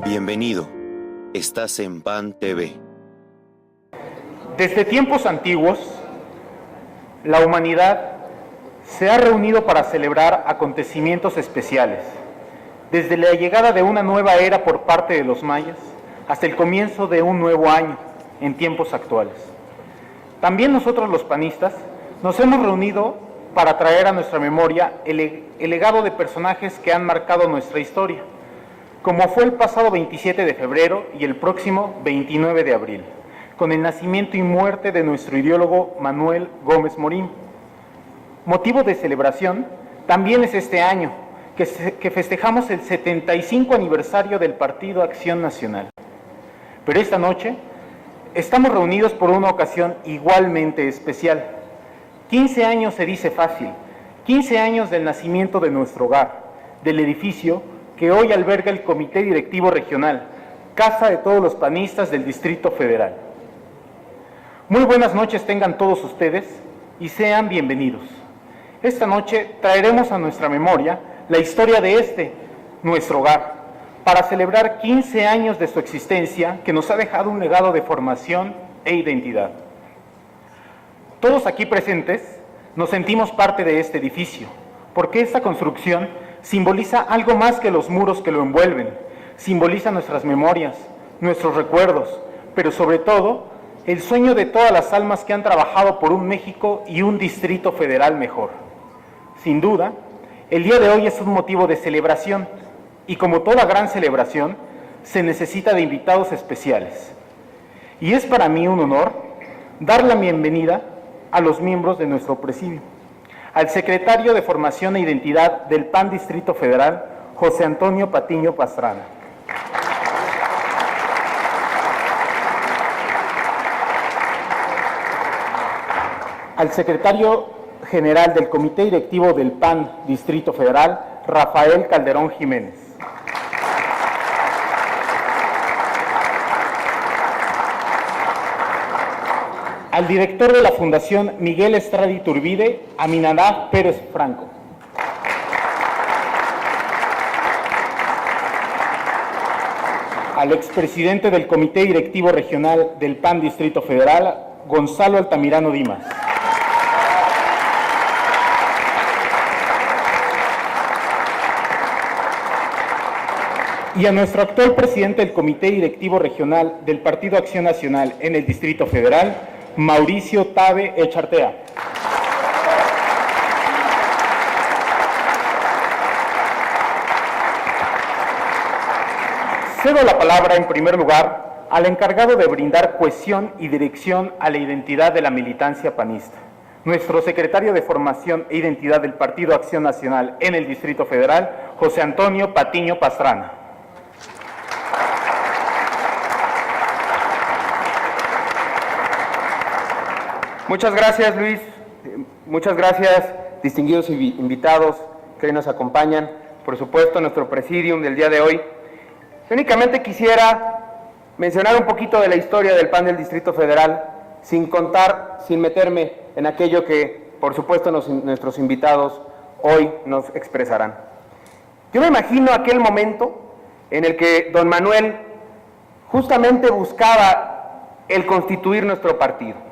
Bienvenido, estás en PAN TV. Desde tiempos antiguos, la humanidad se ha reunido para celebrar acontecimientos especiales, desde la llegada de una nueva era por parte de los mayas hasta el comienzo de un nuevo año en tiempos actuales. También nosotros los panistas nos hemos reunido para traer a nuestra memoria el legado de personajes que han marcado nuestra historia, como fue el pasado 27 de febrero y el próximo 29 de abril, con el nacimiento y muerte de nuestro ideólogo Manuel Gómez Morín. Motivo de celebración también es este año, que festejamos el 75 aniversario del Partido Acción Nacional. Pero esta noche estamos reunidos por una ocasión igualmente especial. 15 años se dice fácil, 15 años del nacimiento de nuestro hogar, del edificio que hoy alberga el Comité Directivo Regional, casa de todos los panistas del Distrito Federal. Muy buenas noches tengan todos ustedes y sean bienvenidos. Esta noche traeremos a nuestra memoria la historia de nuestro hogar, para celebrar 15 años de su existencia que nos ha dejado un legado de formación e identidad. Todos aquí presentes nos sentimos parte de este edificio, porque esta construcción simboliza algo más que los muros que lo envuelven, simboliza nuestras memorias, nuestros recuerdos, pero sobre todo el sueño de todas las almas que han trabajado por un México y un Distrito Federal mejor. Sin duda, el día de hoy es un motivo de celebración y como toda gran celebración, se necesita de invitados especiales. Y es para mí un honor dar la bienvenida a los miembros de nuestro presidio. Al secretario de Formación e Identidad del PAN Distrito Federal, José Antonio Patiño Pastrana. Al secretario general del Comité Directivo del PAN Distrito Federal, Rafael Calderón Jiménez. Al director de la Fundación Miguel Estrada Iturbide, Aminadab Pérez Franco. Al expresidente del Comité Directivo Regional del PAN Distrito Federal, Gonzalo Altamirano Dimas. Y a nuestro actual presidente del Comité Directivo Regional del Partido Acción Nacional en el Distrito Federal, Mauricio Tabe Echartea. Cedo la palabra en primer lugar al encargado de brindar cohesión y dirección a la identidad de la militancia panista, nuestro secretario de Formación e Identidad del Partido Acción Nacional en el Distrito Federal, José Antonio Patiño Pastrana. Muchas gracias, Luis. Muchas gracias, distinguidos invitados que hoy nos acompañan. Por supuesto, nuestro presidium del día de hoy. Únicamente quisiera mencionar un poquito de la historia del PAN del Distrito Federal, sin meterme en aquello que, por supuesto, nuestros invitados hoy nos expresarán. Yo me imagino aquel momento en el que don Manuel justamente buscaba el constituir nuestro partido.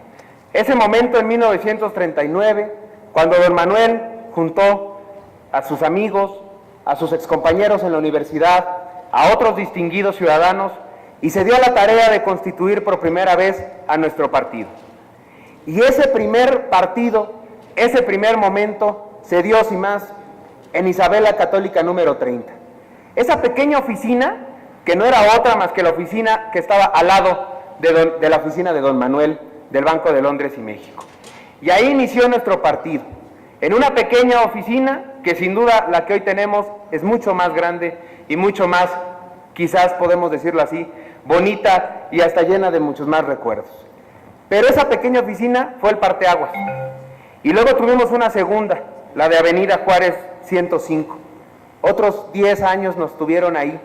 Ese momento en 1939, cuando don Manuel juntó a sus amigos, a sus excompañeros en la universidad, a otros distinguidos ciudadanos, y se dio a la tarea de constituir por primera vez a nuestro partido. Y ese primer partido, ese primer momento, se dio sin más en Isabela Católica número 30. Esa pequeña oficina, que no era otra más que la oficina que estaba al lado de la oficina de don Manuel, del Banco de Londres y México. Y ahí inició nuestro partido, en una pequeña oficina que sin duda la que hoy tenemos es mucho más grande y mucho más, quizás podemos decirlo así, bonita y hasta llena de muchos más recuerdos. Pero esa pequeña oficina fue el parteaguas. Y luego tuvimos una segunda, la de Avenida Juárez 105. Otros 10 años nos tuvieron ahí.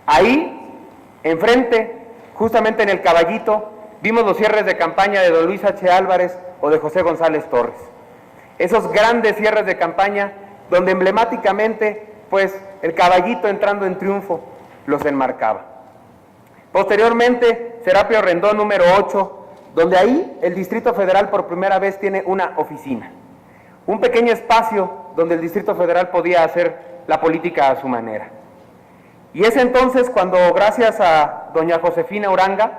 Ahí, enfrente, justamente en el Caballito, vimos los cierres de campaña de don Luis H. Álvarez o de José González Torres. Esos grandes cierres de campaña donde emblemáticamente, pues, el Caballito entrando en triunfo los enmarcaba. Posteriormente, Serapio Rendón número 8, donde ahí el Distrito Federal por primera vez tiene una oficina, un pequeño espacio donde el Distrito Federal podía hacer la política a su manera. Y es entonces cuando, gracias a doña Josefina Uranga,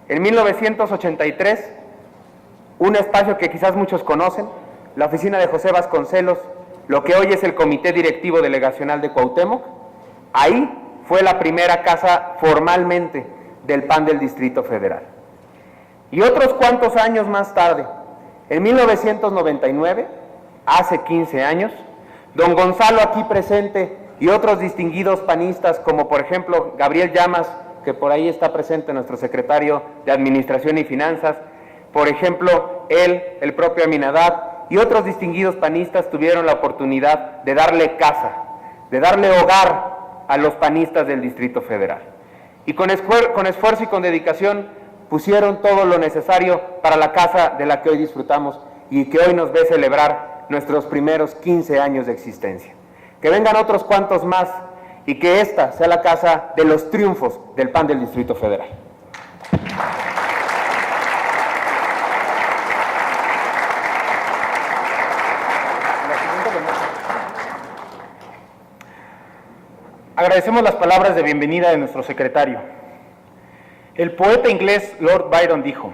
en 1983, un espacio que quizás muchos conocen, la oficina de José Vasconcelos, lo que hoy es el Comité Directivo Delegacional de Cuauhtémoc, ahí fue la primera casa formalmente del PAN del Distrito Federal. Y otros cuantos años más tarde, en 1999, hace 15 años, don Gonzalo aquí presente y otros distinguidos panistas, como por ejemplo Gabriel Llamas, que por ahí está presente, nuestro secretario de Administración y Finanzas, por ejemplo, él, el propio Aminadab, y otros distinguidos panistas tuvieron la oportunidad de darle casa, de darle hogar a los panistas del Distrito Federal. Y con esfuerzo y con dedicación pusieron todo lo necesario para la casa de la que hoy disfrutamos y que hoy nos ve celebrar nuestros primeros 15 años de existencia. Que vengan otros cuantos más y que esta sea la casa de los triunfos del PAN del Distrito Federal. Agradecemos las palabras de bienvenida de nuestro secretario. El poeta inglés Lord Byron dijo: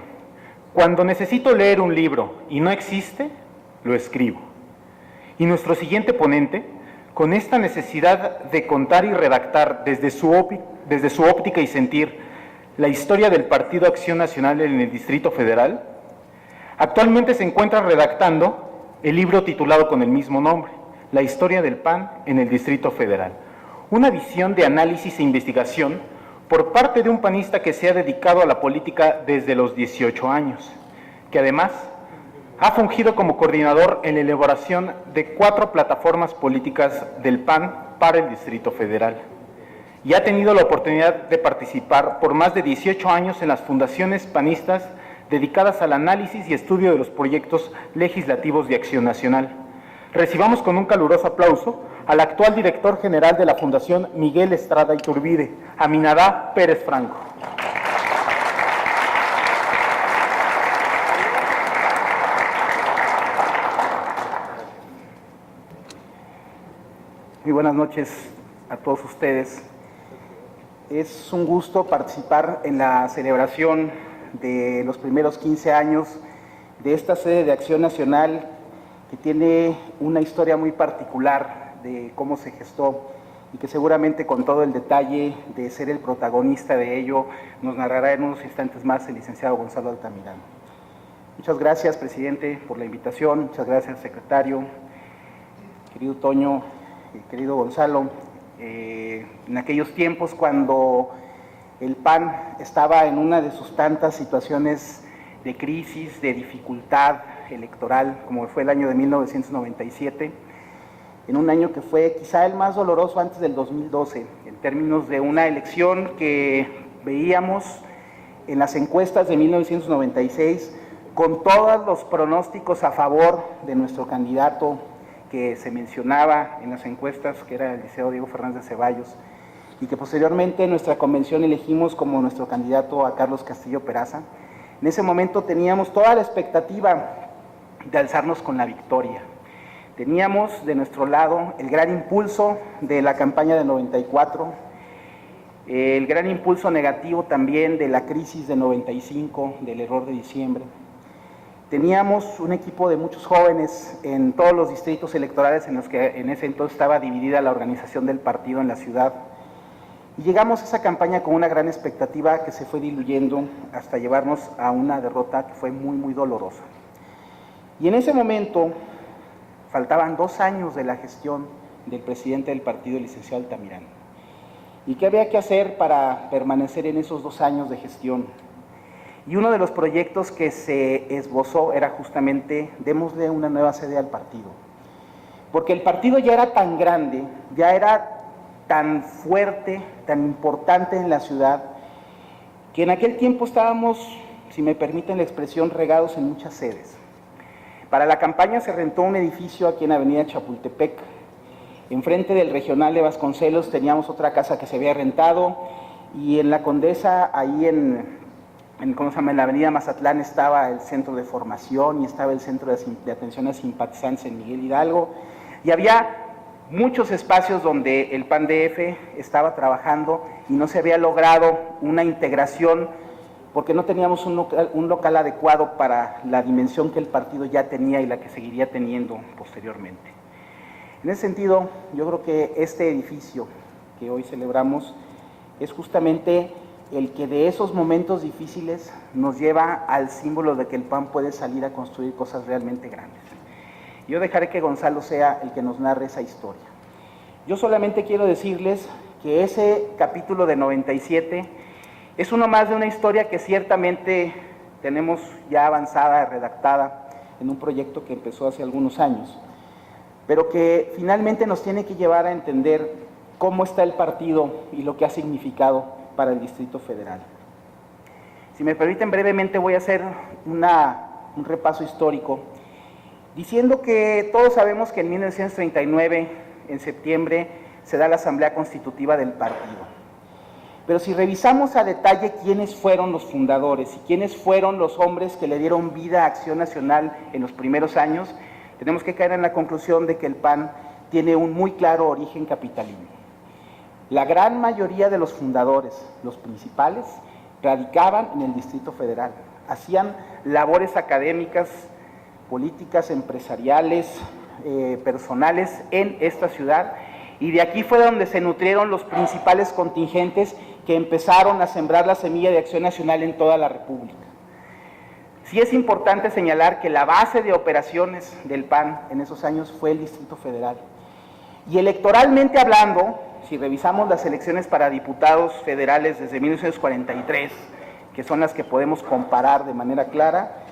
"Cuando necesito leer un libro y no existe, lo escribo". Y nuestro siguiente ponente, con esta necesidad de contar y redactar desde su óptica y sentir la historia del Partido Acción Nacional en el Distrito Federal, actualmente se encuentra redactando el libro titulado con el mismo nombre, La historia del PAN en el Distrito Federal. Una visión de análisis e investigación por parte de un panista que se ha dedicado a la política desde los 18 años, que además ha fungido como coordinador en la elaboración de 4 plataformas políticas del PAN para el Distrito Federal, y ha tenido la oportunidad de participar por más de 18 años en las fundaciones panistas dedicadas al análisis y estudio de los proyectos legislativos de Acción Nacional. Recibamos con un caluroso aplauso al actual director general de la Fundación Miguel Estrada Iturbide, Aminadab Pérez Franco. Muy buenas noches a todos ustedes. Es un gusto participar en la celebración de los primeros 15 años de esta sede de Acción Nacional, que tiene una historia muy particular de cómo se gestó y que seguramente con todo el detalle de ser el protagonista de ello nos narrará en unos instantes más el licenciado Gonzalo Altamirano. Muchas gracias, presidente, por la invitación. Muchas gracias, secretario, querido Toño, querido Gonzalo. En aquellos tiempos cuando el PAN estaba en una de sus tantas situaciones de crisis, de dificultad electoral, como fue el año de 1997, en un año que fue quizá el más doloroso antes del 2012, en términos de una elección que veíamos en las encuestas de 1996 con todos los pronósticos a favor de nuestro candidato que se mencionaba en las encuestas, que era el liceo Diego Fernández de Ceballos, y que posteriormente en nuestra convención elegimos como nuestro candidato a Carlos Castillo Peraza. En ese momento teníamos toda la expectativa de alzarnos con la victoria. Teníamos de nuestro lado el gran impulso de la campaña de 94, el gran impulso negativo también de la crisis de 95, del error de diciembre. Teníamos un equipo de muchos jóvenes en todos los distritos electorales en los que en ese entonces estaba dividida la organización del partido en la ciudad. Y llegamos a esa campaña con una gran expectativa que se fue diluyendo hasta llevarnos a una derrota que fue muy, muy dolorosa. Y en ese momento faltaban 2 años de la gestión del presidente del partido, el licenciado Altamirano. ¿Y qué había que hacer para permanecer en esos 2 años de gestión? Y uno de los proyectos que se esbozó era justamente, démosle una nueva sede al partido. Porque el partido ya era tan grande, ya era tan fuerte, tan importante en la ciudad, que en aquel tiempo estábamos, si me permiten la expresión, regados en muchas sedes. Para la campaña se rentó un edificio aquí en Avenida Chapultepec, Enfrente del Regional de Vasconcelos teníamos otra casa que se había rentado, y en la Condesa, ahí en la avenida Mazatlán, estaba el centro de formación y estaba el centro de atención a simpatizantes en Miguel Hidalgo, y había muchos espacios donde el PAN-DF estaba trabajando y no se había logrado una integración porque no teníamos un local adecuado para la dimensión que el partido ya tenía y la que seguiría teniendo posteriormente. En ese sentido, yo creo que este edificio que hoy celebramos es justamente el que de esos momentos difíciles nos lleva al símbolo de que el PAN puede salir a construir cosas realmente grandes. Yo dejaré que Gonzalo sea el que nos narre esa historia. Yo solamente quiero decirles que ese capítulo de 97 es uno más de una historia que ciertamente tenemos ya avanzada, redactada, en un proyecto que empezó hace algunos años, pero que finalmente nos tiene que llevar a entender cómo está el partido y lo que ha significado para el Distrito Federal. Si me permiten, brevemente voy a hacer un repaso histórico, diciendo que todos sabemos que en 1939, en septiembre, se da la Asamblea Constitutiva del partido. Pero si revisamos a detalle quiénes fueron los fundadores y quiénes fueron los hombres que le dieron vida a Acción Nacional en los primeros años, tenemos que caer en la conclusión de que el PAN tiene un muy claro origen capitalino. La gran mayoría de los fundadores, los principales, radicaban en el Distrito Federal, hacían labores académicas, políticas, empresariales, personales en esta ciudad, y de aquí fue donde se nutrieron los principales contingentes que empezaron a sembrar la semilla de Acción Nacional en toda la República. Sí es importante señalar que la base de operaciones del PAN en esos años fue el Distrito Federal. Y electoralmente hablando, si revisamos las elecciones para diputados federales desde 1943, que son las que podemos comparar de manera clara,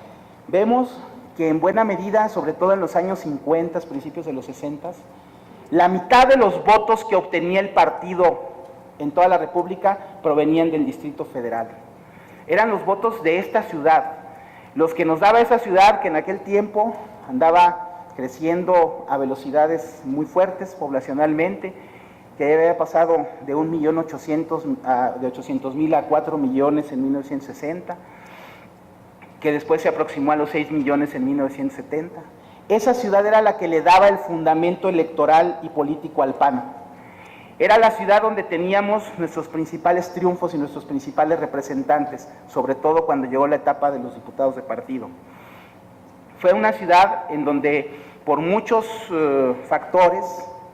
vemos que en buena medida, sobre todo en los años 50, principios de los 60, la mitad de los votos que obtenía el partido en toda la República provenían del Distrito Federal. Eran los votos de esta ciudad, los que nos daba esa ciudad que en aquel tiempo andaba creciendo a velocidades muy fuertes poblacionalmente, que había pasado de 800,000 a 4 millones en 1960, que después se aproximó a los 6 millones en 1970. Esa ciudad era la que le daba el fundamento electoral y político al PAN. Era la ciudad donde teníamos nuestros principales triunfos y nuestros principales representantes, sobre todo cuando llegó la etapa de los diputados de partido. Fue una ciudad en donde, por muchos factores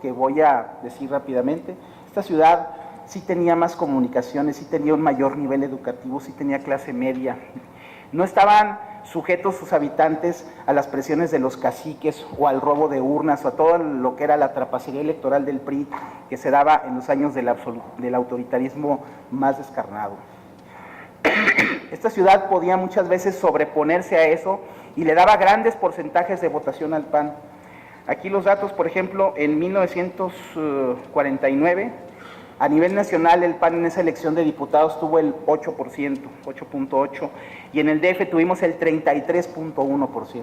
que voy a decir rápidamente, esta ciudad sí tenía más comunicaciones, sí tenía un mayor nivel educativo, sí tenía clase media. No estaban sujetos sus habitantes a las presiones de los caciques o al robo de urnas o a todo lo que era la trapacería electoral del PRI que se daba en los años del autoritarismo más descarnado. Esta ciudad podía muchas veces sobreponerse a eso y le daba grandes porcentajes de votación al PAN. Aquí los datos, por ejemplo, en 1949, a nivel nacional el PAN en esa elección de diputados tuvo el 8%, 8.8%, y en el DF tuvimos el 33.1%.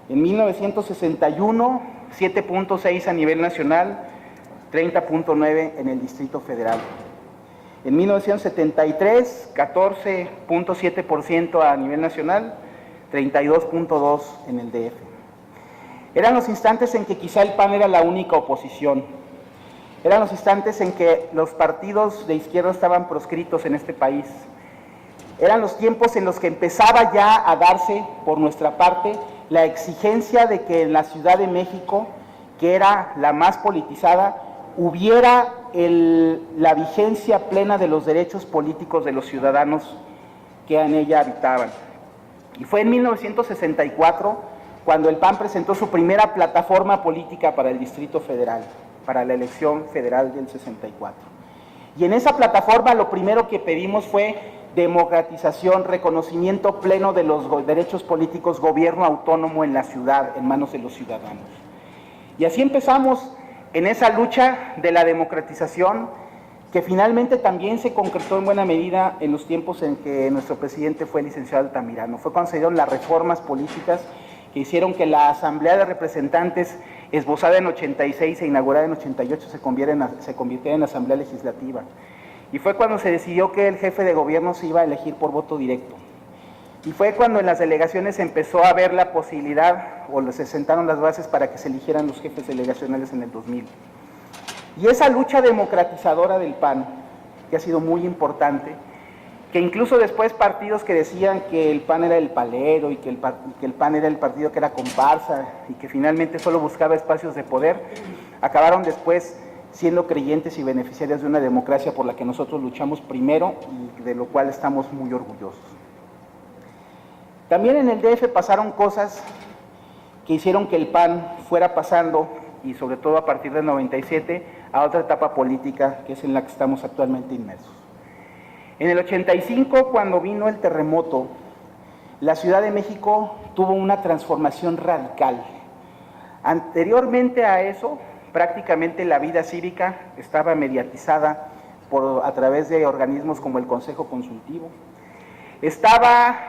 En 1961, 7.6% a nivel nacional, 30.9% en el Distrito Federal. En 1973, 14.7% a nivel nacional, 32.2% en el DF. Eran los instantes en que quizá el PAN era la única oposición. Eran los instantes en que los partidos de izquierda estaban proscritos en este país. Eran los tiempos en los que empezaba ya a darse, por nuestra parte, la exigencia de que en la Ciudad de México, que era la más politizada, hubiera la vigencia plena de los derechos políticos de los ciudadanos que en ella habitaban. Y fue en 1964 cuando el PAN presentó su primera plataforma política para el Distrito Federal, para la elección federal del 64. Y en esa plataforma lo primero que pedimos fue democratización, reconocimiento pleno de los derechos políticos, gobierno autónomo en la ciudad, en manos de los ciudadanos. Y así empezamos en esa lucha de la democratización, que finalmente también se concretó en buena medida en los tiempos en que nuestro presidente fue el licenciado Altamirano. Fue cuando se dieron las reformas políticas que hicieron que la Asamblea de Representantes, esbozada en 86 e inaugurada en 88, se convirtiera en Asamblea Legislativa. Y fue cuando se decidió que el jefe de gobierno se iba a elegir por voto directo. Y fue cuando en las delegaciones empezó a haber la posibilidad, o se sentaron las bases para que se eligieran los jefes delegacionales en el 2000. Y esa lucha democratizadora del PAN, que ha sido muy importante, que incluso después partidos que decían que el PAN era el palero y que el PAN era el partido que era comparsa y que finalmente solo buscaba espacios de poder, acabaron después siendo creyentes y beneficiarios de una democracia por la que nosotros luchamos primero y de lo cual estamos muy orgullosos. También en el DF pasaron cosas que hicieron que el PAN fuera pasando, y sobre todo a partir del 97, a otra etapa política que es en la que estamos actualmente inmersos. En el 85, cuando vino el terremoto, la Ciudad de México tuvo una transformación radical. Anteriormente a eso, prácticamente la vida cívica estaba mediatizada a través de organismos como el Consejo Consultivo. Estaba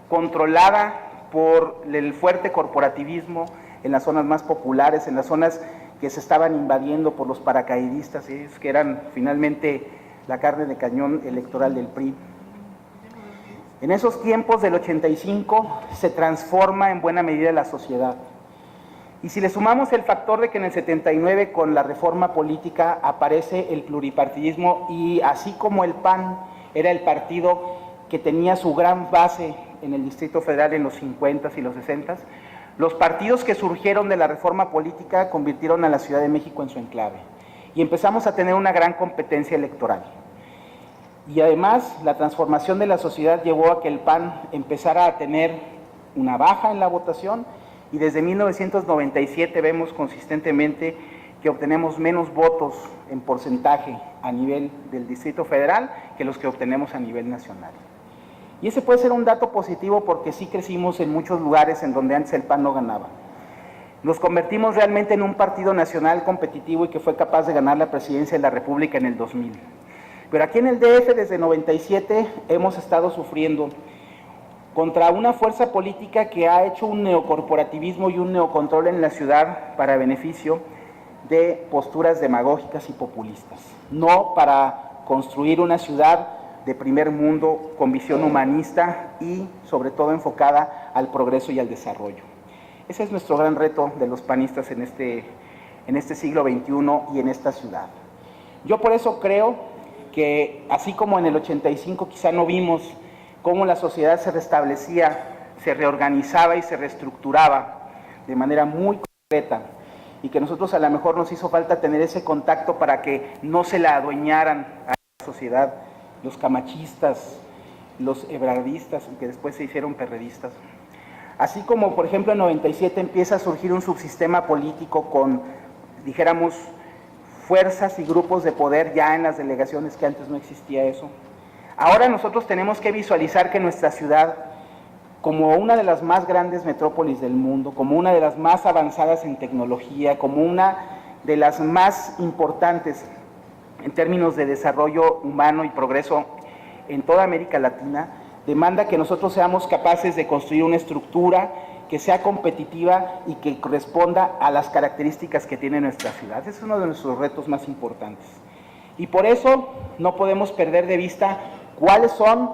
controlada por el fuerte corporativismo en las zonas más populares, en las zonas que se estaban invadiendo por los paracaidistas, que eran finalmente la carne de cañón electoral del PRI. En esos tiempos del 85 se transforma en buena medida la sociedad. Y si le sumamos el factor de que en el 79 con la reforma política aparece el pluripartidismo, y así como el PAN era el partido que tenía su gran base en el Distrito Federal en los 50s y los 60s, los partidos que surgieron de la reforma política convirtieron a la Ciudad de México en su enclave. Y empezamos a tener una gran competencia electoral. Y además, la transformación de la sociedad llevó a que el PAN empezara a tener una baja en la votación, y desde 1997 vemos consistentemente que obtenemos menos votos en porcentaje a nivel del Distrito Federal que los que obtenemos a nivel nacional. Y ese puede ser un dato positivo porque sí crecimos en muchos lugares en donde antes el PAN no ganaba. Nos convertimos realmente en un partido nacional competitivo y que fue capaz de ganar la presidencia de la República en el 2000. Pero aquí en el DF desde 97 hemos estado sufriendo contra una fuerza política que ha hecho un neocorporativismo y un neocontrol en la ciudad para beneficio de posturas demagógicas y populistas, no para construir una ciudad de primer mundo con visión humanista y sobre todo enfocada al progreso y al desarrollo. Ese es nuestro gran reto de los panistas en este siglo XXI y en esta ciudad. Yo por eso creo que así como en el 85 quizá no vimos cómo la sociedad se restablecía, se reorganizaba y se reestructuraba de manera muy concreta, y que nosotros a lo mejor nos hizo falta tener ese contacto para que no se la adueñaran a la sociedad los camachistas, los ebrardistas, que después se hicieron perredistas. Así como, por ejemplo, en 97 empieza a surgir un subsistema político con, dijéramos, fuerzas y grupos de poder ya en las delegaciones, que antes no existía eso. Ahora nosotros tenemos que visualizar que nuestra ciudad, como una de las más grandes metrópolis del mundo, como una de las más avanzadas en tecnología, como una de las más importantes en términos de desarrollo humano y progreso en toda América Latina, demanda que nosotros seamos capaces de construir una estructura que sea competitiva y que corresponda a las características que tiene nuestra ciudad. Ese es uno de nuestros retos más importantes. Y por eso no podemos perder de vista cuáles son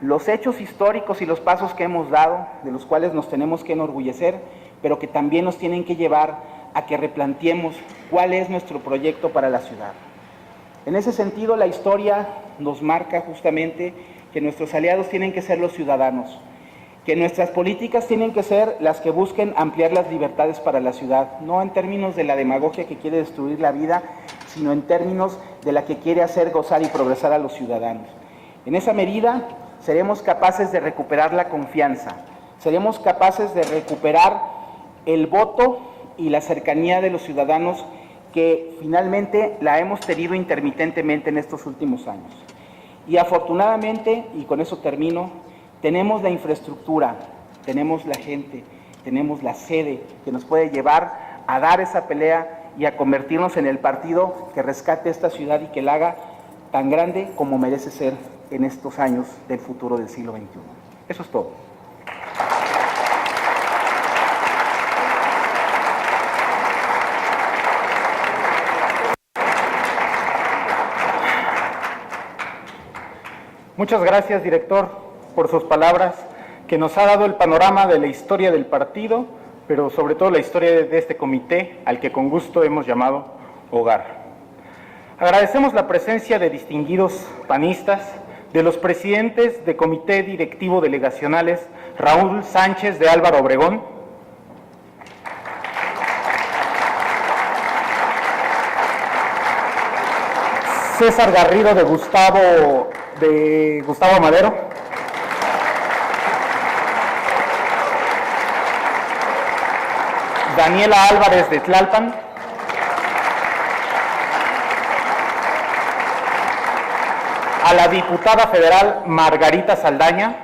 los hechos históricos y los pasos que hemos dado, de los cuales nos tenemos que enorgullecer, pero que también nos tienen que llevar a que replanteemos cuál es nuestro proyecto para la ciudad. En ese sentido, la historia nos marca justamente que nuestros aliados tienen que ser los ciudadanos, que nuestras políticas tienen que ser las que busquen ampliar las libertades para la ciudad, no en términos de la demagogia que quiere destruir la vida, sino en términos de la que quiere hacer gozar y progresar a los ciudadanos. En esa medida, seremos capaces de recuperar la confianza, seremos capaces de recuperar el voto y la cercanía de los ciudadanos que finalmente la hemos tenido intermitentemente en estos últimos años. Y afortunadamente, y con eso termino, tenemos la infraestructura, tenemos la gente, tenemos la sede que nos puede llevar a dar esa pelea y a convertirnos en el partido que rescate esta ciudad y que la haga tan grande como merece ser en estos años del futuro del siglo XXI. Eso es todo. Muchas gracias, director, por sus palabras, que nos ha dado el panorama de la historia del partido, pero sobre todo la historia de este comité, al que con gusto hemos llamado Hogar. Agradecemos la presencia de distinguidos panistas, de los presidentes de Comité Directivo Delegacionales, Raúl Sánchez de Álvaro Obregón, César Garrido de Gustavo Madero, Daniela Álvarez de Tlalpan, a la diputada federal Margarita Saldaña,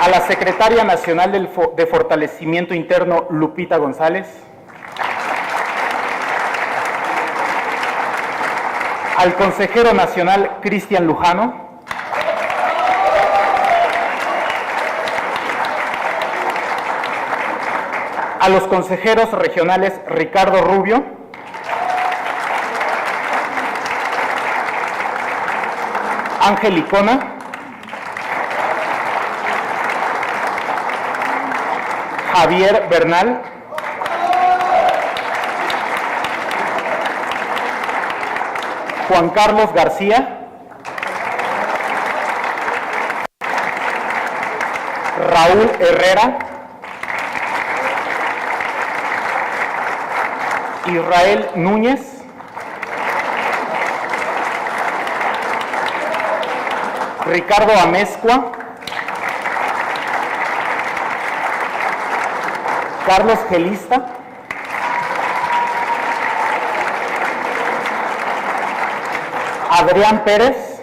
a la secretaria nacional de Fortalecimiento Interno Lupita González, al consejero nacional Cristian Lujano, a los consejeros regionales Ricardo Rubio, Ángel Icona, Javier Bernal, Juan Carlos García, Raúl Herrera, Israel Núñez, Ricardo Amezcua, Carlos Gelista, Adrián Pérez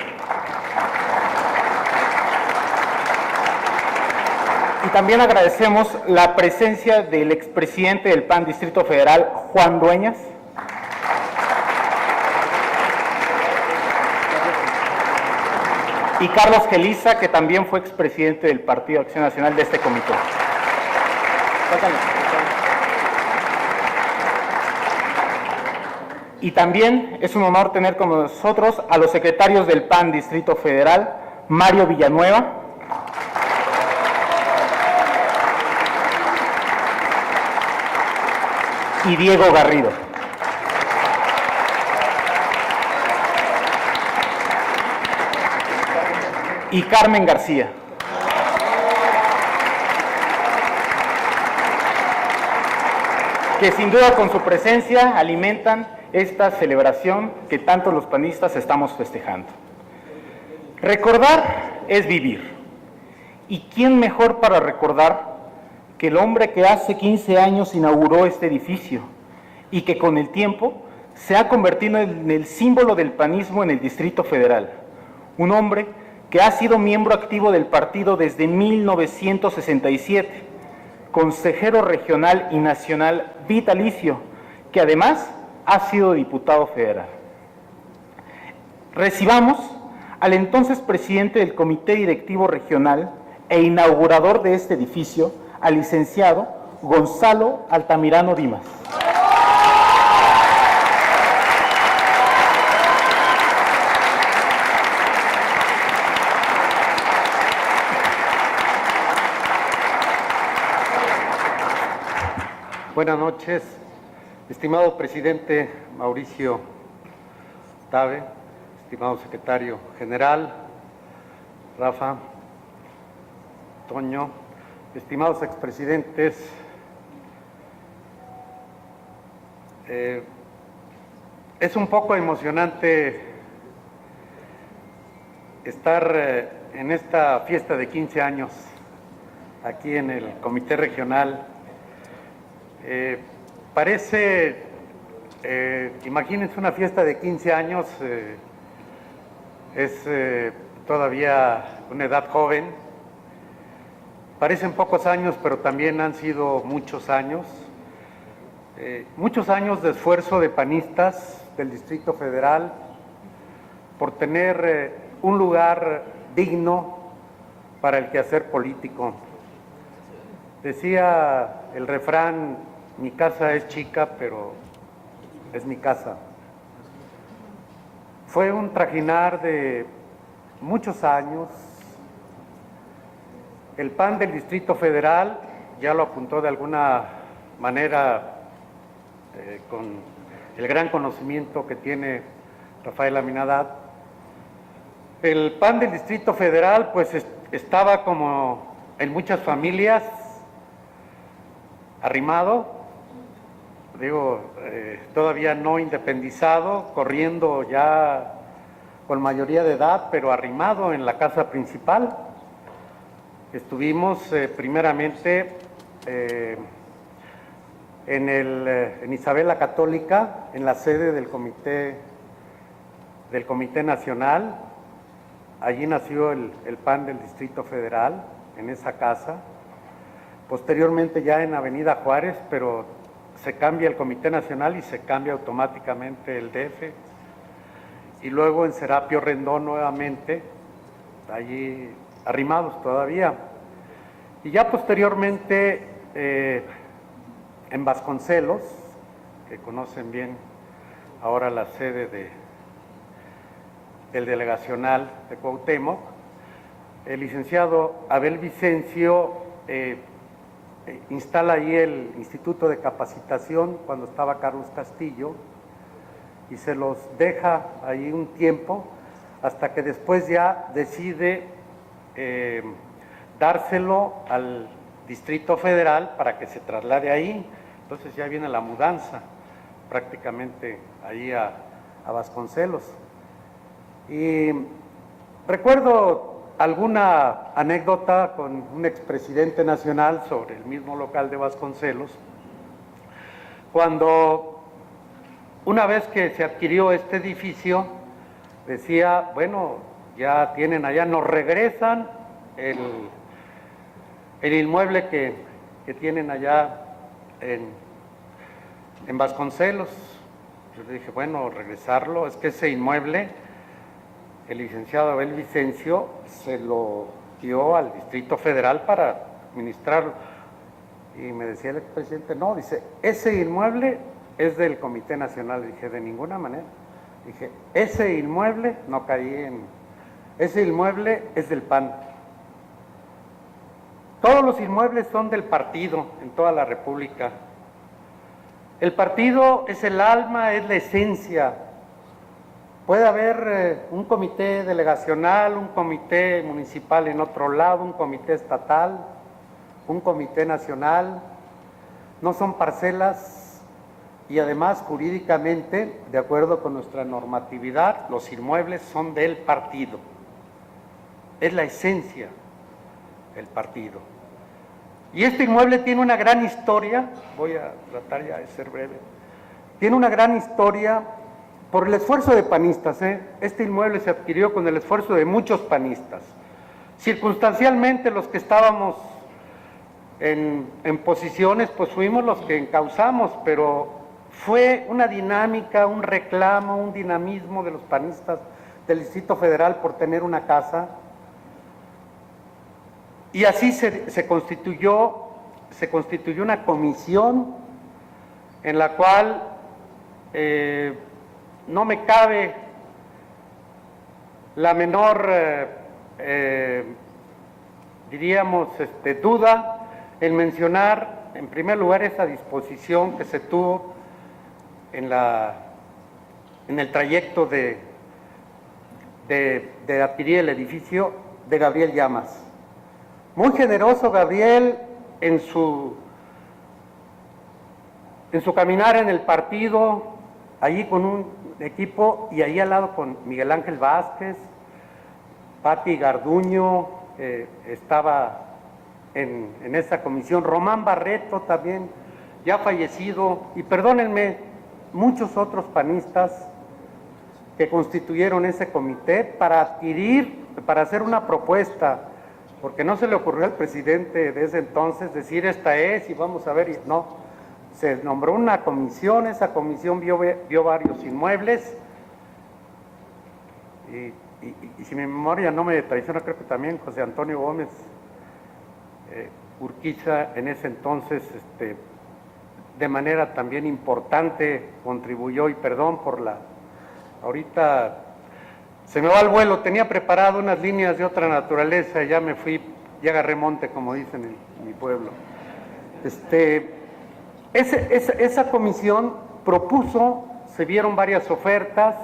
y también agradecemos la presencia del expresidente del PAN Distrito Federal, Juan Dueñas, y Carlos Gelisa, que también fue expresidente del Partido Acción Nacional de este comité. Y también es un honor tener con nosotros a los secretarios del PAN Distrito Federal, Mario Villanueva, y Diego Garrido. Y Carmen García. Que sin duda con su presencia alimentan esta celebración que tanto los panistas estamos festejando. Recordar es vivir. ¿Y quién mejor para recordar que el hombre que hace 15 años inauguró este edificio y que con el tiempo se ha convertido en el símbolo del panismo en el Distrito Federal? Un hombre que ha sido miembro activo del partido desde 1967, consejero regional y nacional vitalicio, que además ha sido diputado federal. Recibamos al entonces presidente del Comité Directivo Regional e inaugurador de este edificio, al licenciado Gonzalo Altamirano Dimas. Buenas noches, estimado presidente Mauricio Tabe, estimado secretario general, Rafa, Toño, estimados expresidentes, es un poco emocionante estar en esta fiesta de 15 años aquí en el Comité Regional. Parece, imagínense una fiesta de 15 años, es todavía una edad joven, parecen pocos años, pero también han sido muchos años de esfuerzo de panistas del Distrito Federal por tener un lugar digno para el quehacer político. Decía el refrán: mi casa es chica, pero es mi casa. Fue un trajinar de muchos años. El PAN del Distrito Federal, ya lo apuntó de alguna manera con el gran conocimiento que tiene Rafael Aminadad. El PAN del Distrito Federal pues estaba como en muchas familias arrimado, todavía no independizado, corriendo ya con mayoría de edad, pero arrimado en la casa principal. Estuvimos primeramente en Isabel la Católica, en la sede del Comité Nacional. Allí nació el PAN del Distrito Federal, en esa casa. Posteriormente ya en Avenida Juárez, pero se cambia el Comité Nacional y se cambia automáticamente el DF. Y luego en Serapio Rendón nuevamente, allí arrimados todavía. Y ya posteriormente en Vasconcelos, que conocen bien ahora la sede del delegacional de Cuauhtémoc, el licenciado Abel Vicencio instala ahí el Instituto de Capacitación cuando estaba Carlos Castillo y se los deja ahí un tiempo hasta que después ya decide dárselo al Distrito Federal para que se traslade ahí. Entonces ya viene la mudanza prácticamente ahí a Vasconcelos. Y recuerdo alguna anécdota con un expresidente nacional sobre el mismo local de Vasconcelos, cuando una vez que se adquirió este edificio, decía, bueno, ya tienen allá, nos regresan el inmueble que tienen allá en Vasconcelos. Yo le dije, bueno, regresarlo, es que ese inmueble, el licenciado Abel Vicencio se lo dio al Distrito Federal para administrarlo. Y me decía el expresidente, no, dice, ese inmueble es del Comité Nacional. Dije, de ninguna manera. Dije, ese inmueble, no caí en... Ese inmueble es del PAN. Todos los inmuebles son del partido en toda la República. El partido es el alma, es la esencia. Puede haber un comité delegacional, un comité municipal en otro lado, un comité estatal, un comité nacional. No son parcelas y además jurídicamente, de acuerdo con nuestra normatividad, los inmuebles son del partido. Es la esencia del partido. Y este inmueble tiene una gran historia, voy a tratar ya de ser breve, tiene una gran historia por el esfuerzo de panistas. Este inmueble se adquirió con el esfuerzo de muchos panistas. Circunstancialmente los que estábamos en posiciones, pues fuimos los que encauzamos, pero fue una dinámica, un reclamo, un dinamismo de los panistas del Distrito Federal por tener una casa. Y así se constituyó una comisión en la cual no me cabe la menor, diríamos, duda en mencionar, en primer lugar, esa disposición que se tuvo en el trayecto de adquirir el edificio de Gabriel Llamas. Muy generoso Gabriel en su caminar en el partido, allí con un equipo y ahí al lado con Miguel Ángel Vázquez, Pati Garduño, estaba en esa comisión, Román Barreto también, ya fallecido, y perdónenme, muchos otros panistas que constituyeron ese comité para hacer una propuesta, porque no se le ocurrió al presidente de ese entonces decir esta es y vamos a ver, y no, se nombró una comisión, esa comisión vio varios inmuebles y si mi memoria no me traiciona, creo que también José Antonio Gómez Urquiza en ese entonces de manera también importante contribuyó, y perdón por ahorita Se me va el vuelo, tenía preparado unas líneas de otra naturaleza, ya me fui, ya agarré monte, como dicen en mi pueblo. Esa comisión propuso, se vieron varias ofertas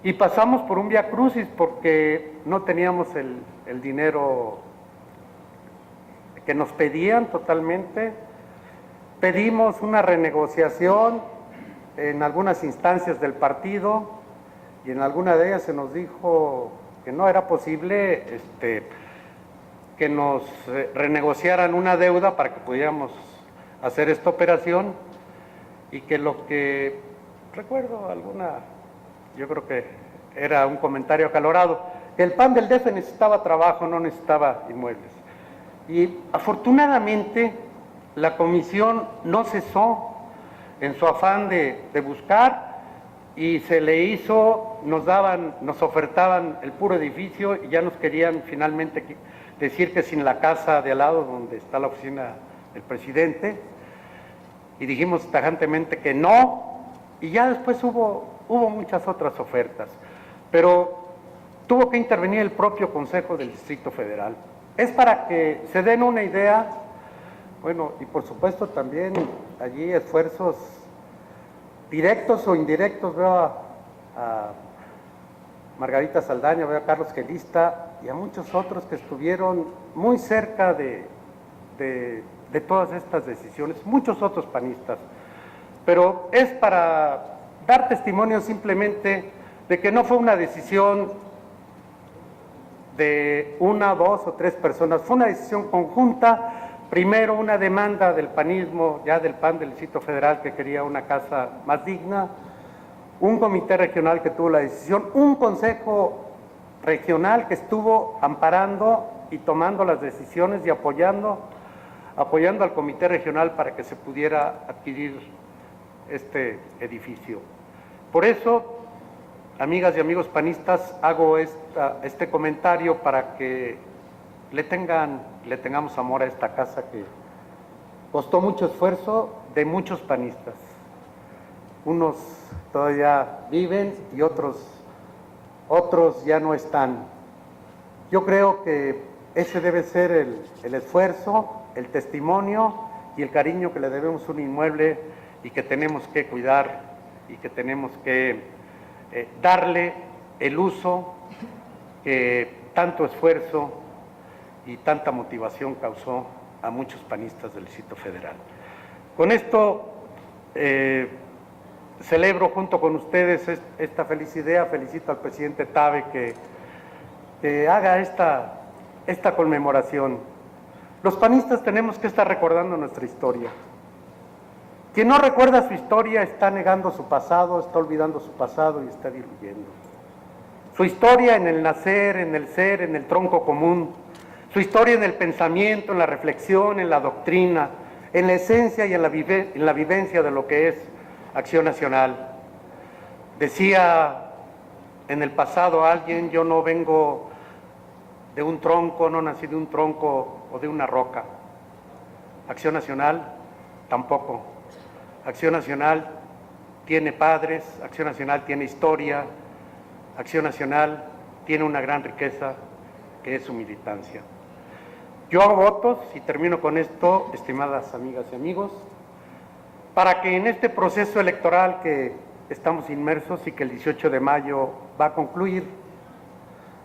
y pasamos por un viacrucis porque no teníamos el dinero que nos pedían totalmente. Pedimos una renegociación en algunas instancias del partido y en alguna de ellas se nos dijo que no era posible que nos renegociaran una deuda para que pudiéramos hacer esta operación, y que lo que recuerdo yo creo que era un comentario acalorado, que el PAN del DF necesitaba trabajo, no necesitaba inmuebles. Y afortunadamente la comisión no cesó en su afán de buscar, y se le hizo, nos ofertaban el puro edificio y ya nos querían finalmente decir que sin la casa de al lado donde está la oficina del presidente, y dijimos tajantemente que no, y ya después hubo muchas otras ofertas, pero tuvo que intervenir el propio Consejo del Distrito Federal. Es para que se den una idea, bueno, y por supuesto también allí esfuerzos directos o indirectos. Veo a Margarita Saldaña, veo a Carlos Gelista y a muchos otros que estuvieron muy cerca de todas estas decisiones, muchos otros panistas, pero es para dar testimonio simplemente de que no fue una decisión de una, dos o tres personas, fue una decisión conjunta. Primero una demanda del panismo, ya del PAN del Distrito Federal, que quería una casa más digna, un comité regional que tuvo la decisión, un consejo regional que estuvo amparando y tomando las decisiones y apoyando al comité regional para que se pudiera adquirir este edificio. Por eso, amigas y amigos panistas, hago este comentario para que le tengamos amor a esta casa que costó mucho esfuerzo de muchos panistas. Unos todavía viven y otros ya no están. Yo creo que ese debe ser el esfuerzo, el testimonio y el cariño que le debemos a un inmueble y que tenemos que cuidar y que tenemos que darle el uso que tanto esfuerzo y tanta motivación causó a muchos panistas del Distrito Federal. Con esto celebro junto con ustedes esta feliz idea. Felicito al presidente Tabe que haga esta conmemoración. Los panistas tenemos que estar recordando nuestra historia. Quien no recuerda su historia está negando su pasado, está olvidando su pasado y está diluyendo. Su historia en el nacer, en el ser, en el tronco común. Su historia en el pensamiento, en la reflexión, en la doctrina, en la esencia y en la vivencia de lo que es Acción Nacional. Decía en el pasado alguien: yo no vengo de un tronco, no nací de un tronco o de una roca. Acción Nacional tampoco. Acción Nacional tiene padres, Acción Nacional tiene historia, Acción Nacional tiene una gran riqueza que es su militancia. Yo hago votos, y termino con esto, estimadas amigas y amigos, para que en este proceso electoral que estamos inmersos y que el 18 de mayo va a concluir,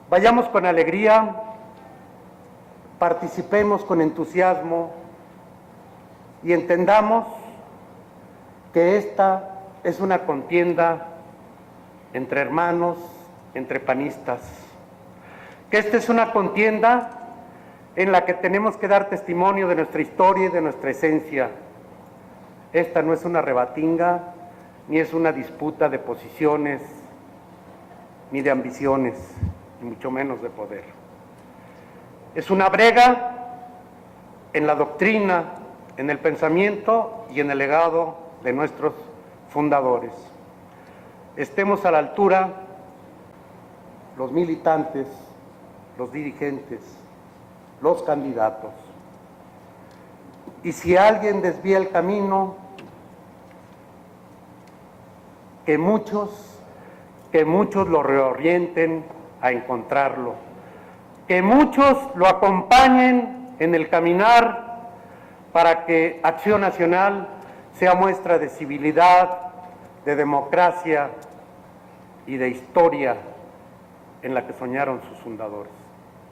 vayamos con alegría, participemos con entusiasmo y entendamos que esta es una contienda entre hermanos, entre panistas, que esta es una contienda en la que tenemos que dar testimonio de nuestra historia y de nuestra esencia. Esta no es una rebatinga, ni es una disputa de posiciones, ni de ambiciones, ni mucho menos de poder. Es una brega en la doctrina, en el pensamiento y en el legado de nuestros fundadores. Estemos a la altura, los militantes, los dirigentes, los candidatos. Y si alguien desvía el camino, que muchos que muchos lo reorienten a encontrarlo, que muchos lo acompañen en el caminar para que Acción Nacional sea muestra de civilidad, de democracia y de historia en la que soñaron sus fundadores.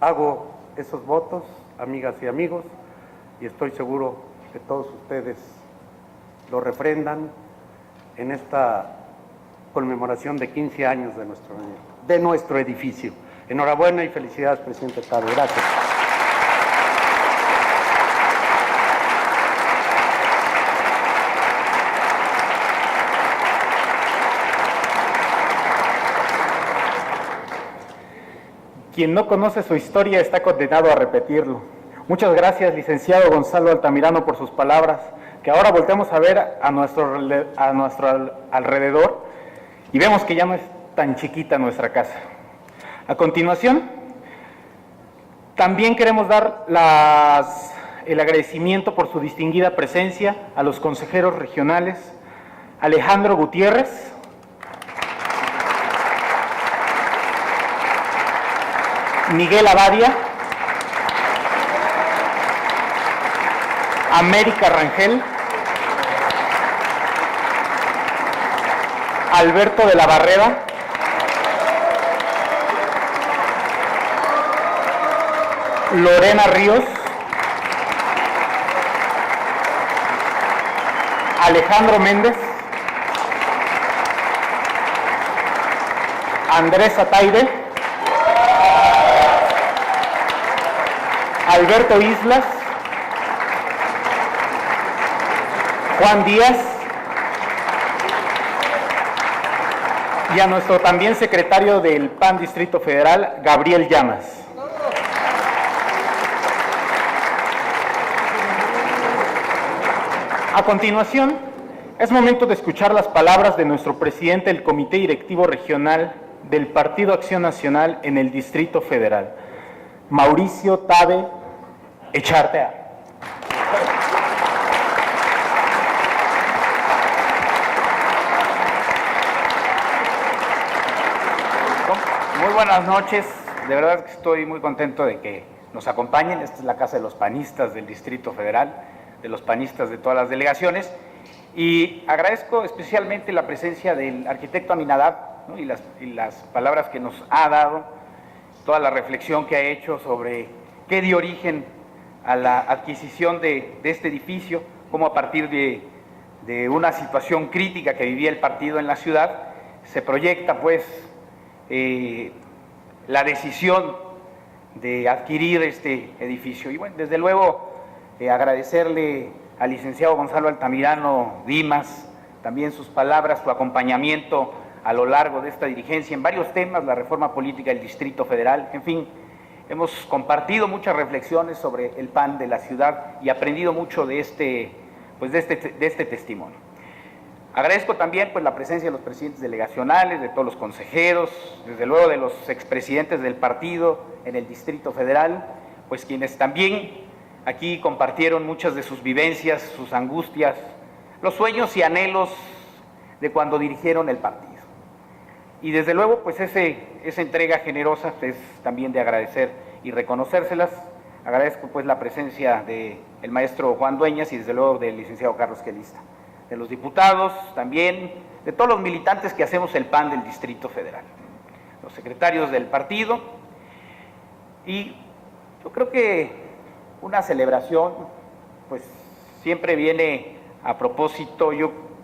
Hago esos votos, amigas y amigos, y estoy seguro que todos ustedes lo refrendan en esta conmemoración de 15 años de nuestro edificio. Enhorabuena y felicidades, presidente Caro. Gracias. Quien no conoce su historia está condenado a repetirlo. Muchas gracias, licenciado Gonzalo Altamirano, por sus palabras, que ahora volteamos a ver a nuestro alrededor y vemos que ya no es tan chiquita nuestra casa. A continuación, también queremos dar el agradecimiento por su distinguida presencia a los consejeros regionales Alejandro Gutiérrez, Miguel Abadia, América Rangel, Alberto de la Barrera, Lorena Ríos, Alejandro Méndez, Andrés Ataide, Alberto Islas, Juan Díaz y a nuestro también secretario del PAN Distrito Federal, Gabriel Llamas. A continuación, es momento de escuchar las palabras de nuestro presidente del Comité Directivo Regional del Partido Acción Nacional en el Distrito Federal, Mauricio Tabe Echartea. Muy buenas noches, de verdad que estoy muy contento de que nos acompañen. Esta es la casa de los panistas del Distrito Federal, de los panistas de todas las delegaciones, y agradezco especialmente la presencia del arquitecto Aminadab, ¿no? y las palabras que nos ha dado, toda la reflexión que ha hecho sobre qué dio origen a la adquisición de este edificio, cómo a partir de una situación crítica que vivía el partido en la ciudad, se proyecta pues la decisión de adquirir este edificio. Y bueno, desde luego agradecerle al licenciado Gonzalo Altamirano Dimas también sus palabras, su acompañamiento a lo largo de esta dirigencia en varios temas, la reforma política del Distrito Federal, en fin, hemos compartido muchas reflexiones sobre el PAN de la ciudad y aprendido mucho de este testimonio. Agradezco también pues la presencia de los presidentes delegacionales, de todos los consejeros, desde luego de los expresidentes del partido en el Distrito Federal, pues quienes también aquí compartieron muchas de sus vivencias, sus angustias, los sueños y anhelos de cuando dirigieron el partido. Y desde luego, pues esa entrega generosa es también de agradecer y reconocérselas. Agradezco pues la presencia del maestro Juan Dueñas y desde luego del licenciado Carlos Quelista, de los diputados también, de todos los militantes que hacemos el PAN del Distrito Federal, los secretarios del partido. Y yo creo que una celebración pues siempre viene a propósito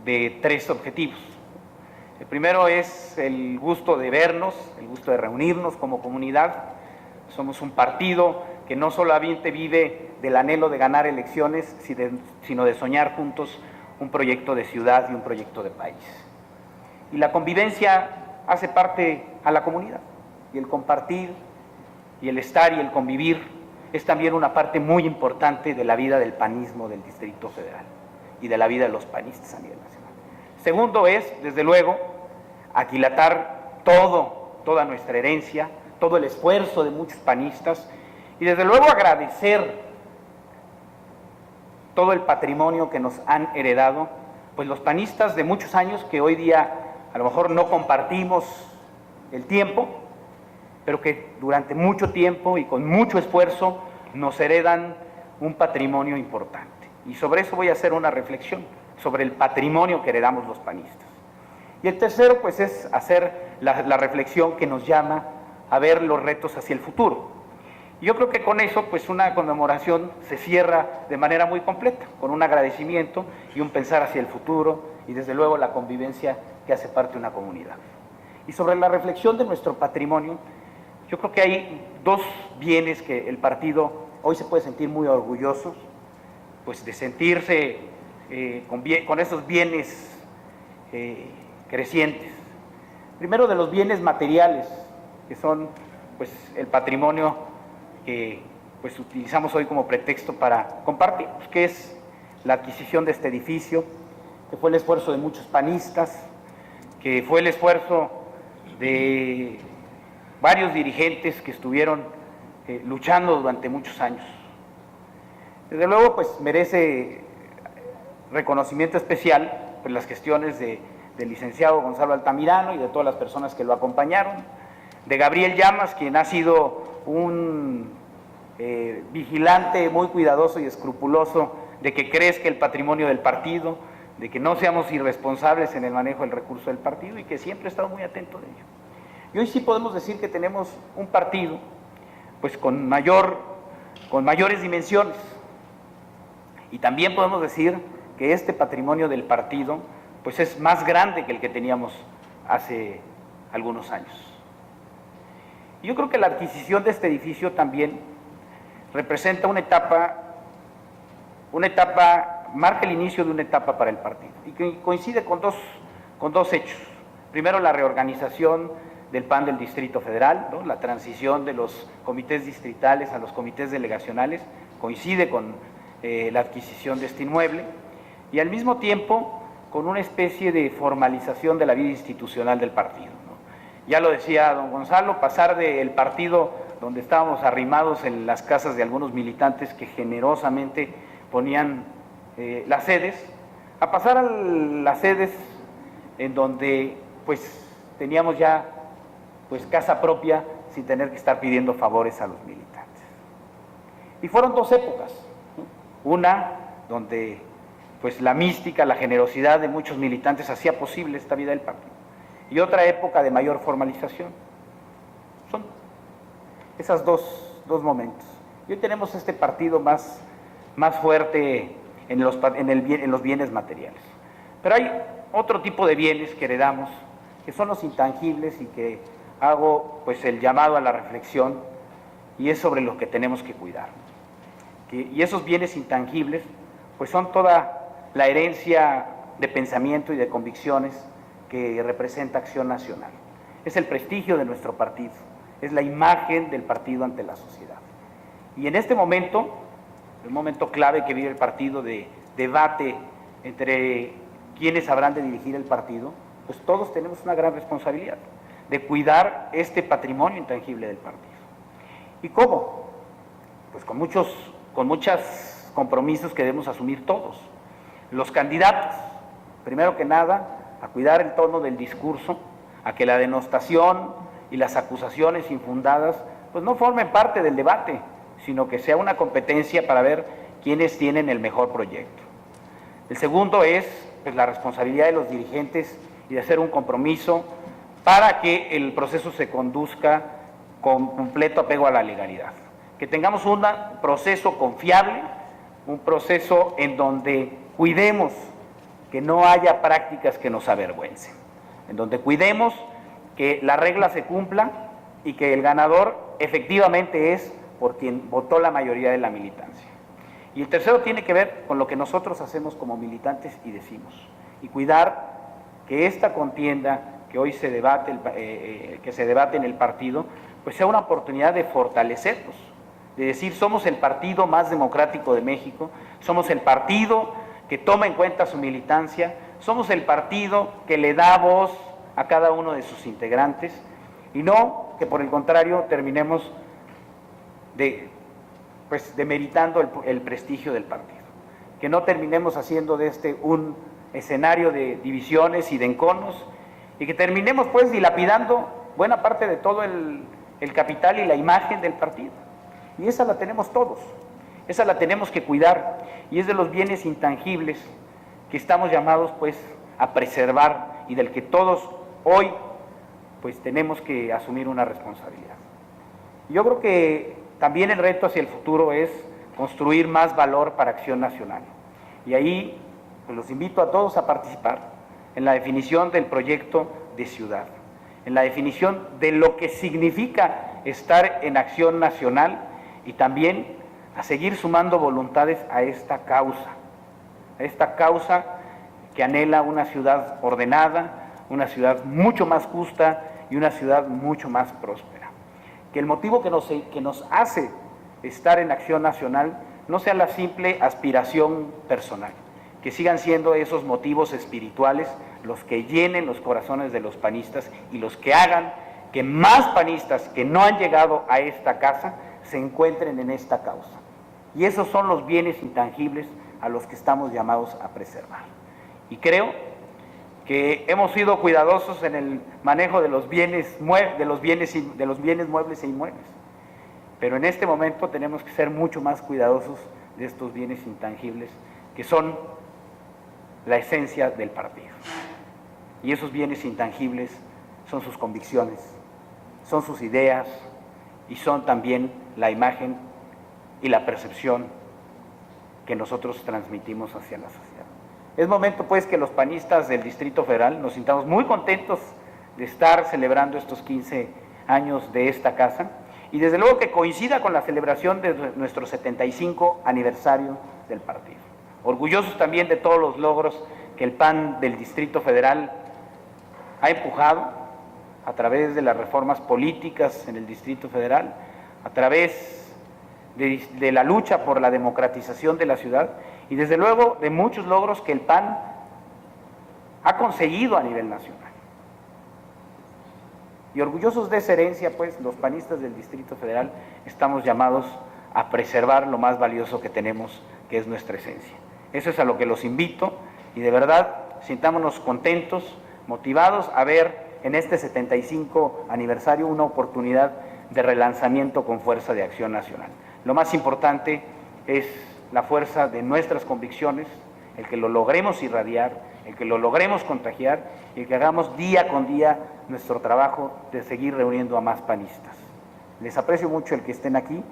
de tres objetivos. El primero es el gusto de vernos, el gusto de reunirnos como comunidad. Somos un partido que no solamente vive del anhelo de ganar elecciones, sino de soñar juntos un proyecto de ciudad y un proyecto de país. Y la convivencia hace parte a la comunidad, y el compartir, y el estar y el convivir es también una parte muy importante de la vida del panismo del Distrito Federal y de la vida de los panistas a nivel nacional. Segundo es, desde luego, aquilatar toda nuestra herencia, todo el esfuerzo de muchos panistas y desde luego agradecer todo el patrimonio que nos han heredado, pues los panistas de muchos años que hoy día a lo mejor no compartimos el tiempo, pero que durante mucho tiempo y con mucho esfuerzo nos heredan un patrimonio importante. Y sobre eso voy a hacer una reflexión, sobre el patrimonio que heredamos los panistas. Y el tercero, pues, es hacer la reflexión que nos llama a ver los retos hacia el futuro. Y yo creo que con eso, pues, una conmemoración se cierra de manera muy completa, con un agradecimiento y un pensar hacia el futuro y, desde luego, la convivencia que hace parte de una comunidad. Y sobre la reflexión de nuestro patrimonio, yo creo que hay dos bienes que el partido hoy se puede sentir muy orgulloso, pues, de sentirse con esos bienes crecientes. Primero, de los bienes materiales, que son, pues, el patrimonio que, pues, utilizamos hoy como pretexto para compartir, pues, que es la adquisición de este edificio, que fue el esfuerzo de muchos panistas, que fue el esfuerzo de varios dirigentes que estuvieron luchando durante muchos años. Desde luego, pues, merece reconocimiento especial por las gestiones del licenciado Gonzalo Altamirano y de todas las personas que lo acompañaron, de Gabriel Llamas, quien ha sido un vigilante muy cuidadoso y escrupuloso de que crezca el patrimonio del partido, de que no seamos irresponsables en el manejo del recurso del partido, y que siempre ha estado muy atento de ello. Y hoy sí podemos decir que tenemos un partido, pues, con mayores dimensiones, y también podemos decir que este patrimonio del partido, pues, es más grande que el que teníamos hace algunos años. Y yo creo que la adquisición de este edificio también representa una etapa, marca el inicio de una etapa para el partido, y que coincide con dos hechos. Primero, la reorganización del PAN del Distrito Federal, ¿no? La transición de los comités distritales a los comités delegacionales, coincide con la adquisición de este inmueble, y al mismo tiempo con una especie de formalización de la vida institucional del partido, ¿no? Ya lo decía don Gonzalo, pasar del partido donde estábamos arrimados en las casas de algunos militantes que generosamente ponían las sedes, a pasar a las sedes en donde, pues, teníamos ya, pues, casa propia sin tener que estar pidiendo favores a los militantes. Y fueron dos épocas, ¿no? Una donde, pues, la mística, la generosidad de muchos militantes hacía posible esta vida del partido, y otra época de mayor formalización. Son esos dos momentos. Y hoy tenemos este partido más fuerte en los bienes materiales. Pero hay otro tipo de bienes que heredamos, que son los intangibles, y que hago, pues, el llamado a la reflexión, y es sobre lo que tenemos que cuidar. Y esos bienes intangibles, pues, son toda la herencia de pensamiento y de convicciones que representa Acción Nacional. Es el prestigio de nuestro partido, es la imagen del partido ante la sociedad. Y en este momento, el momento clave que vive el partido de debate entre quienes habrán de dirigir el partido, pues todos tenemos una gran responsabilidad de cuidar este patrimonio intangible del partido. ¿Y cómo? Pues con muchos compromisos que debemos asumir todos. Los candidatos, primero que nada, a cuidar el tono del discurso, a que la denostación y las acusaciones infundadas, pues, no formen parte del debate, sino que sea una competencia para ver quiénes tienen el mejor proyecto. El segundo es, pues, la responsabilidad de los dirigentes y de hacer un compromiso para que el proceso se conduzca con completo apego a la legalidad. Que tengamos un proceso confiable, un proceso en donde cuidemos que no haya prácticas que nos avergüencen, en donde cuidemos que la regla se cumpla y que el ganador efectivamente es por quien votó la mayoría de la militancia. Y el tercero tiene que ver con lo que nosotros hacemos como militantes y decimos, y cuidar que esta contienda que hoy se debate, en el partido, pues sea una oportunidad de fortalecernos, de decir: somos el partido más democrático de México, somos el partido que toma en cuenta su militancia, somos el partido que le da voz a cada uno de sus integrantes, y no que por el contrario terminemos demeritando el prestigio del partido, que no terminemos haciendo de este un escenario de divisiones y de enconos, y que terminemos, pues, dilapidando buena parte de todo el capital y la imagen del partido. Y esa la tenemos todos, esa la tenemos que cuidar, y es de los bienes intangibles que estamos llamados pues a preservar y del que todos hoy pues tenemos que asumir una responsabilidad. Yo creo que también el reto hacia el futuro es construir más valor para Acción Nacional. Y ahí pues, los invito a todos a participar en la definición del proyecto de ciudad, en la definición de lo que significa estar en Acción Nacional y también a seguir sumando voluntades a esta causa que anhela una ciudad ordenada, una ciudad mucho más justa y una ciudad mucho más próspera. Que el motivo que nos hace estar en Acción Nacional no sea la simple aspiración personal, que sigan siendo esos motivos espirituales los que llenen los corazones de los panistas y los que hagan que más panistas que no han llegado a esta casa se encuentren en esta causa. Y esos son los bienes intangibles a los que estamos llamados a preservar. Y creo que hemos sido cuidadosos en el manejo de los bienes muebles e inmuebles. Pero en este momento tenemos que ser mucho más cuidadosos de estos bienes intangibles que son la esencia del partido. Y esos bienes intangibles son sus convicciones, son sus ideas y son también la imagen y la percepción que nosotros transmitimos hacia la sociedad. Es momento pues que los panistas del Distrito Federal nos sintamos muy contentos de estar celebrando estos 15 años de esta casa y desde luego que coincida con la celebración de nuestro 75 aniversario del partido. Orgullosos también de todos los logros que el PAN del Distrito Federal ha empujado a través de las reformas políticas en el Distrito Federal, a través de la lucha por la democratización de la ciudad y desde luego de muchos logros que el PAN ha conseguido a nivel nacional. Y orgullosos de esa herencia, pues, los panistas del Distrito Federal estamos llamados a preservar lo más valioso que tenemos, que es nuestra esencia. Eso es a lo que los invito y de verdad sintámonos contentos, motivados a ver en este 75 aniversario una oportunidad de relanzamiento con fuerza de Acción Nacional. Lo más importante es la fuerza de nuestras convicciones, el que lo logremos irradiar, el que lo logremos contagiar y el que hagamos día con día nuestro trabajo de seguir reuniendo a más panistas. Les aprecio mucho el que estén aquí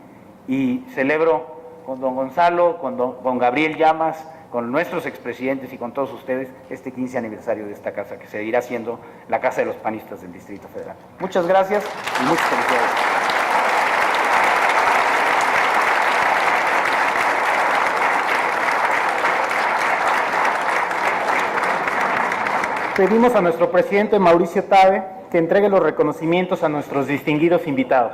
y celebro con don Gonzalo, con don Gabriel Llamas, con nuestros expresidentes y con todos ustedes este 15 aniversario de esta casa que seguirá siendo la casa de los panistas del Distrito Federal. Muchas gracias y muchas felicidades. Pedimos a nuestro presidente Mauricio Tabe que entregue los reconocimientos a nuestros distinguidos invitados.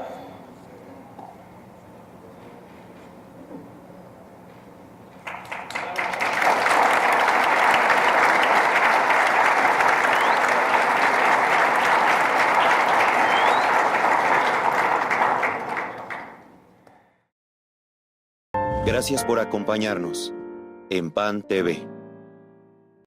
Gracias por acompañarnos en PAN TV.